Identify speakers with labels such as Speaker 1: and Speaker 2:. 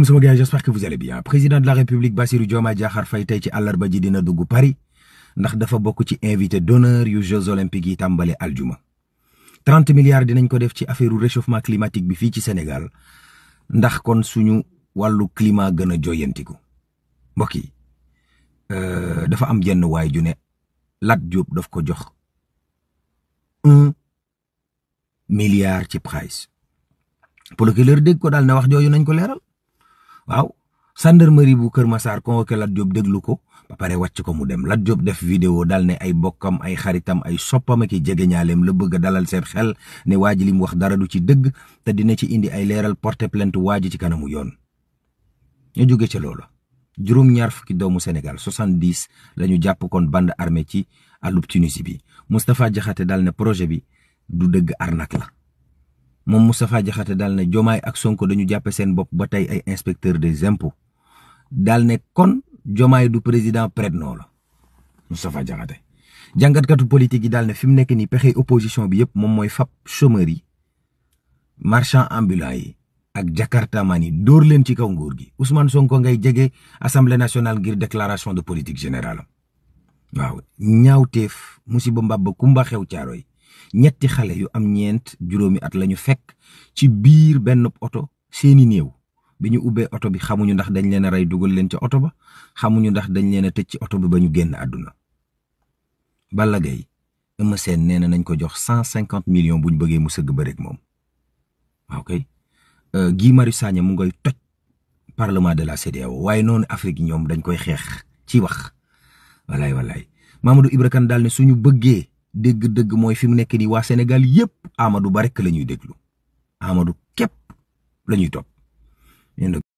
Speaker 1: salaamaaleykum sama gars, j'espère que vous allez bien. Président de la République Bassirou Diomaye Diakhar Faye tey ci àllarba ji dina dugg Paris ndax dafa bokk ci invité d'honneur yu Jeux olympiques yi tàmbale aljuma 30 milliards dinañ ko def ci affaire réchauffement climatique bi fii ci Sénégal ndax kon suñu wàllu climat gën a joyantiku mbokk yi dafa am jenn waay ju ne Lat Diop daf ko jox 1 milliard ci price procureur dégg ko daal ne wax jooju nañ ko leeral waaw gendarmerie bu Kër Massar convoqué Lat Diop déglu ko ba pare wàcc ko mu dem Lat Diop def vidéo daal ne ay bokkam ay xaritam ay soppam ak i jegeñaaleem la bëgg a dalal seen xel ne waa ji li mu wax dara du ci dëgg te dina ci indi ay leeral porter plainte waa ji ci kanamu yoon. ñu jóge ca loola juróom-ñaar fukki doomu Sénégal 70 la ñu jàpp kon bande armée ci àllub Tunisie bi Moustapha Diakhaté daal ne projet bi du dëgg arnaque la. moom Moustapha Diakhaté daal ne Diomaye ak Sonko dañu jàppe seen bopp ba tey ay inspecteur des impôts daal ne kon Diomaye du président prête-nom la Moustapha Diakhaté jàngatkatu politique yi daal ne fi mu nekk nii pexe opposition bi yëpp moom mooy fab chômeurs yi marchand ambulant yi ak jakartaman yi dóor leen ci kaw nguur gi Ousmane Sonko ngay jege assemblée nationale ngir déclaration de politique générale waaw ñaawteef musiba mbabba kumba xew caaroy ñetti xale yu am ñeent juróomi at lañu fekk ci biir benn oto seeni néew bi ñu ubbee oto bi xamuñu ndax dañ leen a rey dugal leen ca oto ba xamuñu ndax dañ leen a tëj ci oto bi ba ñu génn àdduna. Balla Gaye Eumeu Sène nee na nañ ko jox 150 millions bu ñu bëggee mu sëgg ba rek moom waaw kay Guy Marius Sagna mu ngoy toj parlement de la CEDEAO waaye noonu Afrique ñoom dañ koy xeex ci wax walaay Mamadou Ibra Kane daal ne suñu bëggee dégg-dëgg mooy fi mu nekk nii waa Sénégal yépp Amadou Ba rek la ñuy déglu Amadou képp la ñuy topp.